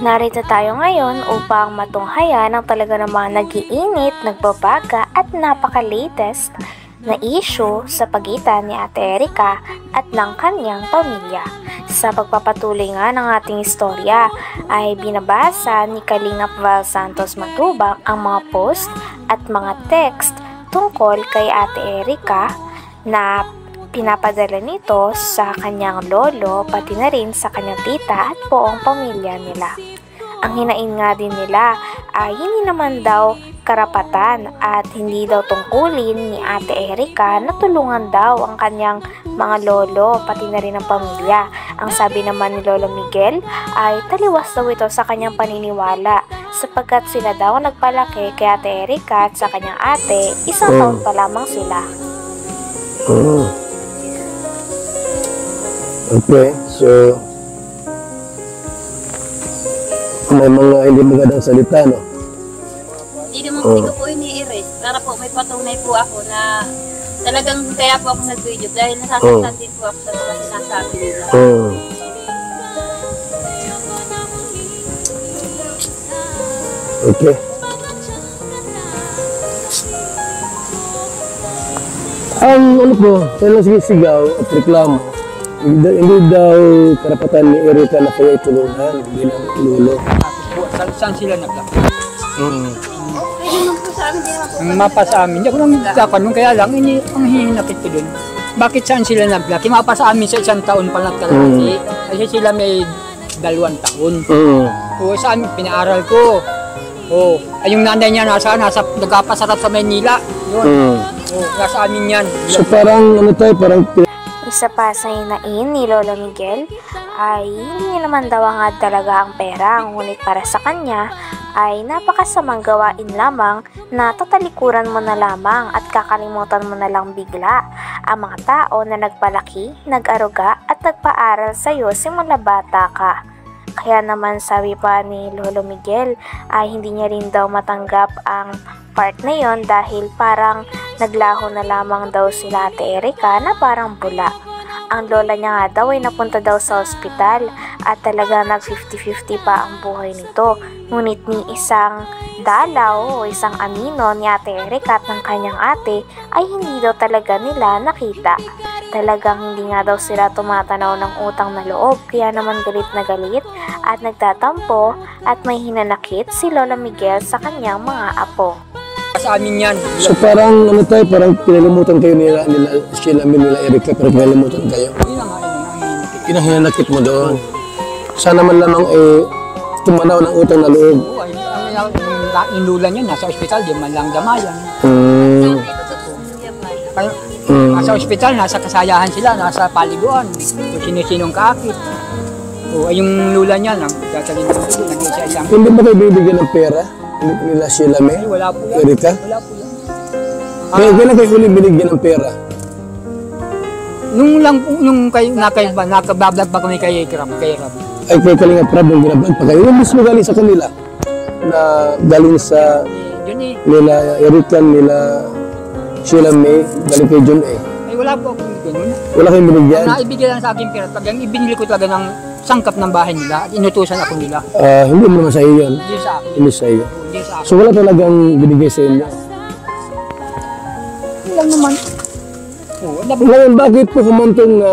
Narito tayo ngayon upang matunghayan ang talaga namang nag-iinit, nagbabaga at napaka-latest na issue sa pagitan ni Ate Erica at ng kanyang pamilya. Sa pagpapatuloy nga ng ating istorya ay binabasa ni Kalingap Val Santos Matubang ang mga post at mga text tungkol kay Ate Erica na pinapadala nito sa kanyang lolo pati na rin sa kanyang tita at buong pamilya nila. Ang hinain nga din nila ay hindi naman daw karapatan at hindi daw tungkulin ni Ate Erica na tulungan daw ang kanyang mga lolo pati na rin ang pamilya. Ang sabi naman ni Lolo Miguel ay taliwas daw ito sa kanyang paniniwala sapagkat sila daw nagpalaki kay Ate Erica at sa kanyang ate, isang taon pa lamang sila. Okay, so may mga hindi magandang salita, no? Hindi naman ko po ini-erase para po may patunay po ako na talagang kaya po ako nag-video dahil nasasaktan din po ako sa mga sinasabi nila. Okay. Ang ano po, kailang sigaw at reklamo, hindi daw karapatan ni Erica na kaya itulungan bilang lolo. Saan sila nagkaka? Ang mapa sa amin, hindi ako nang nagkakanong, kaya lang ang hihinapit ko dun. Bakit saan sila naglaki? Mapa sa amin sa isang taon pa nagkalaki. Kasi sila may 2 taon. O sa amin, pinaaral ko. Ay yung nanay niya nagkapasarap sa Maynila. Yun. Nasa amin yan. So parang ano tayo, parang Isa pa sa hinain ni Lolo Miguel ay hindi naman daw nga talaga ang pera, ngunit para sa kanya ay napakasamang gawain lamang na tatalikuran mo na lamang at kakalimutan mo na lang bigla ang mga tao na nagpalaki, nag-aruga at nagpaaral sa iyo simula bata ka. Kaya naman sabi pa ni Lolo Miguel ay hindi niya rin daw matanggap ang part na yon dahil parang naglaho na lamang daw sila Ate Erica na parang bula. Ang lola niya nga daw ay napunta daw sa ospital at talaga nag 50-50 pa ang buhay nito. Ngunit ni isang dalaw o isang anino ni Ate Erica at ng kanyang ate ay hindi daw talaga nila nakita. Talagang hindi nga daw sila tumatanaw ng utang na loob kaya naman galit na galit at nagtatampo at may hinanakit si Lola Miguel sa kanyang mga apo. Sa amin yan. so parang ano tayo, parang pinalimutan kayo nila Erica, pero pinalimutan kayo. Kinahinanakit mo doon. Sana man lamang tumanaw ng utang na loob. Yung lula niya nasa ospital, di man lang damayan. Nasa ospital, nasa kasayahan sila, nasa paliguan. Kung sino-sinong kaakit. Yung lula niya, nagtatalin ng dugo, nag-isa-isang. Hindi ba kayo bibigyan ng pera? Nila sila may? Wala po yan. Erica? Wala po yan. Kailan kayo huling binigyan ng pera? Nung nakabablog pa kami kay Ram. Ay, kay Kalingap Rab, yung binablog pa kayo. Yung mismo galing sa kanila na galing sa nila Erica, nila Sheila May, galing kay John A. Ay, wala po akong ganun. Wala kayong binigyan? Naibigay lang sa akin pera. Pag ibinili ko talaga ng sangkap ng bahay nila at inutusan ako nila. Hindi mo naman sa iyo yun. Hindi sa akin. Hindi sa iyo. Hindi sa akin. So wala talagang binigay sa inyo? Hindi lang naman. Ngayon, bakit po kumantong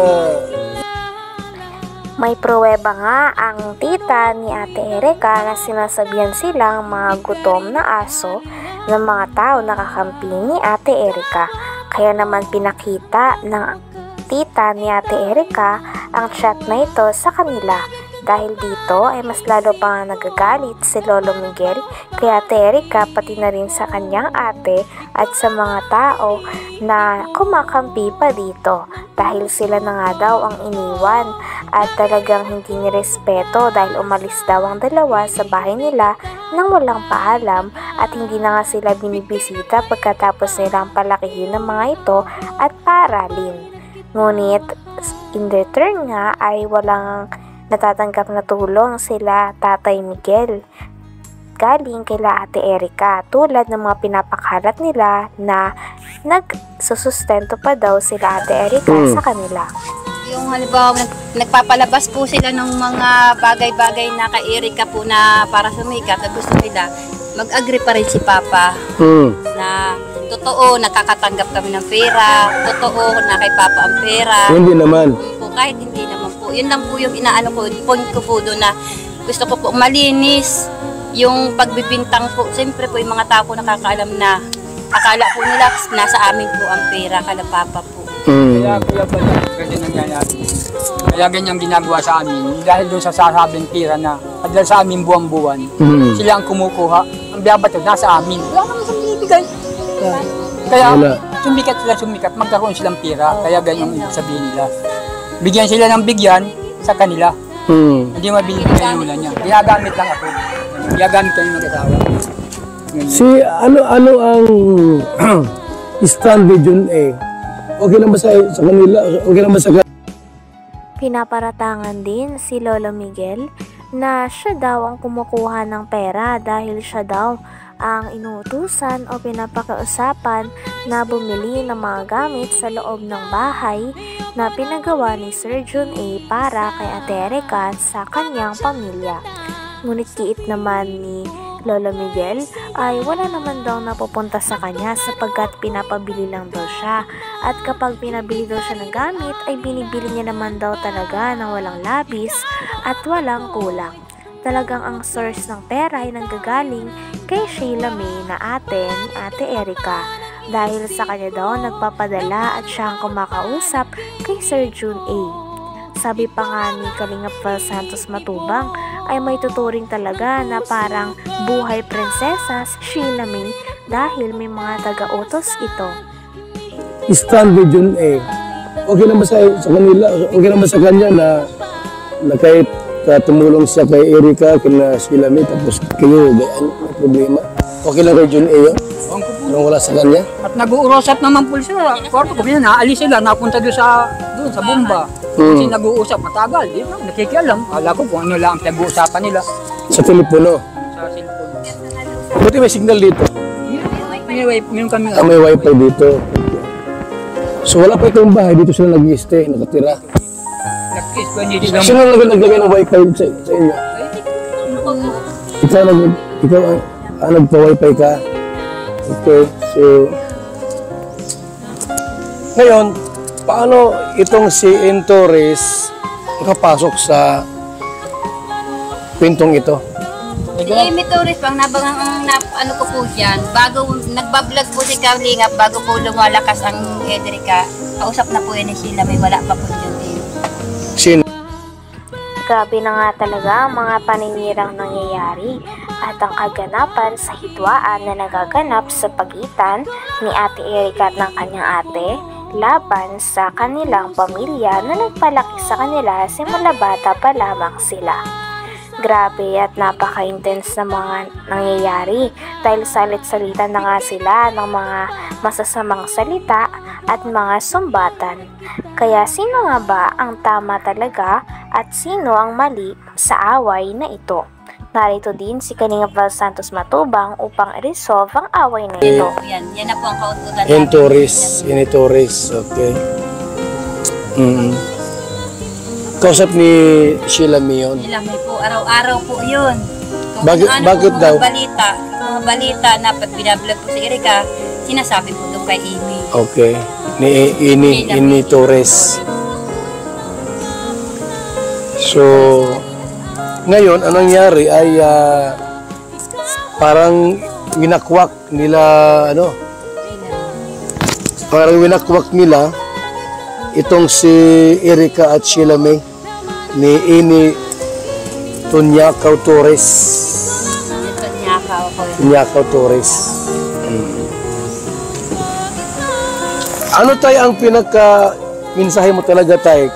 May pruweba nga ang tita ni Ate Erica na sinasabihan silang mga gutom na aso ng mga tao na kakampi ni Ate Erica. Kaya naman pinakita ng tita ni Ate Erica ang chat na ito sa kanila. Dahil dito ay mas lalo pa nga nagagalit si Lolo Miguel kay Ate Erica pati na rin sa kanyang ate at sa mga tao na kumakampi pa dito dahil sila na nga daw ang iniwan at talagang hindi nirespeto dahil umalis daw ang dalawa sa bahay nila nang walang paalam at hindi na nga sila binibisita pagkatapos nilang palakihin ng mga ito at paaralin. Ngunit in return nga ay walang natatanggap na tulong sila Tatay Miguel galing kila Ate Erica tulad ng mga pinapakalat nila na nagsusustento pa daw sila Ate Erica sa kanila. Yung halimbawa, nagpapalabas po sila ng mga bagay-bagay na kay Erika po na para sumikat na gusto nila, mag-agree pa rin si Papa na totoo, nakakatanggap kami ng pera, totoo na kay Papa ang pera. Hindi naman. Po, kahit hindi naman po. Yun lang po yung inaano ko, point ko po doon na gusto ko po malinis yung pagbibintang po. Siyempre po yung mga tao po nakakaalam na akala po nila nasa amin po ang pera, kala Papa po. Kaya pala, ganyan nangyayari. Kaya ganyan ginagawa sa amin. Dahil doon sa sasabing pira na padala sa amin buwan-buwan, sila ang kumukuha. Ang biyabato, nasa amin. Wala naman sa binibigay. Kaya Wala. sumikat, magkaroon silang pira. Kaya ganyan ang sabihin nila. Bigyan sila ng bigyan sa kanila. Hindi mabibigay nila niya. Ginagamit lang ako. Ginagamit kami mag-asawa. Si ano ang stand dun okay lang ba sa kanila? Okay lang ba sa Pinaparatangan din si Lolo Miguel na siya daw ang kumukuha ng pera dahil siya daw ang inuutusan o pinapakausapan na bumili ng mga gamit sa loob ng bahay na pinagawa ni Sir Jun A para kay Ate Erika sa kanyang pamilya. Ngunit kiit naman ni Lolo Miguel ay wala naman daw napupunta sa kanya sapagkat pinapabili lang daw siya, at kapag pinabili daw siya ng gamit ay binibili niya naman daw talaga ng walang labis at walang kulang. Talagang ang source ng pera ay nanggagaling kay Sheila May na ate ni Ate Erika, dahil sa kanya daw nagpapadala at siya ang kumakausap kay Sir Jun A. Sabi pa nga ni Kalingap Val Santos Matubang ay may tuturing talaga na parang buhay prinsesa si Sheila May dahil may mga taga-utos ito. stand dun okay lang ba sa kanila? Okay lang ba sa kanya na kahit tumulong siya kay Erika, kina Sheila May, tapos kayo, ano problema? Okay lang kay Jun A yun? Anong wala sa kanya? At nag-uurosat naman po sila. Kwarto ko, naalis sila, napunta doon sa bomba. Kasi nag-uusap matagal, di ba? Nakikialam. Kala ko kung ano lang ang pinag-uusapan nila Sa telepono. sa cellphone. Buti may signal dito. Meron kami May wifi dito. So wala pa itong bahay, dito sila nag-i-stay, nakatira. nag-kiss ko, hindi lang. Sino naglagay ng wifi sa inyo? Ikaw nagpa-wifi ka? Okay, so ngayon, paano itong si Torres nakapasok sa kwentong ito? Si Amy Torres pang ano ko po dyan, bago nagbablog po si Kalingap, bago po lumalakas ang Erika, kausap na po yan ni Sheila May, wala pa po dyan din. Sino? Grabe na nga talaga ang mga paninirang nangyayari at ang kaganapan sa hitwaan na nagaganap sa pagitan ni Ate Erika at ng kanyang ate laban sa kanilang pamilya na nagpalaki sa kanila simula bata pa lamang sila. Grabe at napaka-intense na mga nangyayari dahil salit-salita na nga sila ng mga masasamang salita at mga sumbatan. Kaya sino nga ba ang tama talaga at sino ang mali sa away na ito? Narito din si Kalingap Val Santos Matubang upang i-resolve ang away na ito. Yan na po ang kaututan Ini Torres, okay. Kausap ni Sheila May yun. Sheila May po, araw-araw po yun. Bakit po, daw? Mga balita na pag binablog po si Erika, sinasabi po doon kay Amy. Okay. Ini Torres. So, ngayon, anong nangyari ay parang winakwak nila, itong si Erika at Sheila May ni Ini Tunyakaw Torres. Tunyakaw Torres. Ano tayo ang pinaka-minsahe mo talaga tayo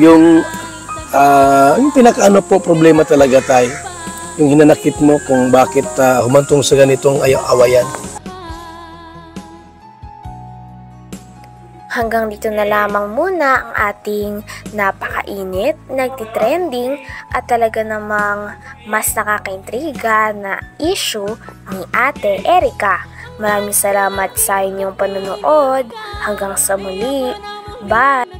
yung pinaka-ano po problema talaga tayo, yung hinanakit mo kung bakit humantong sa ganitong awayan. Hanggang dito na lamang muna ang ating napakainit, nagtitrending at talaga namang mas nakakaintriga na issue ni Ate Erika. Maraming salamat sa inyong panonood. Hanggang sa muli. Bye!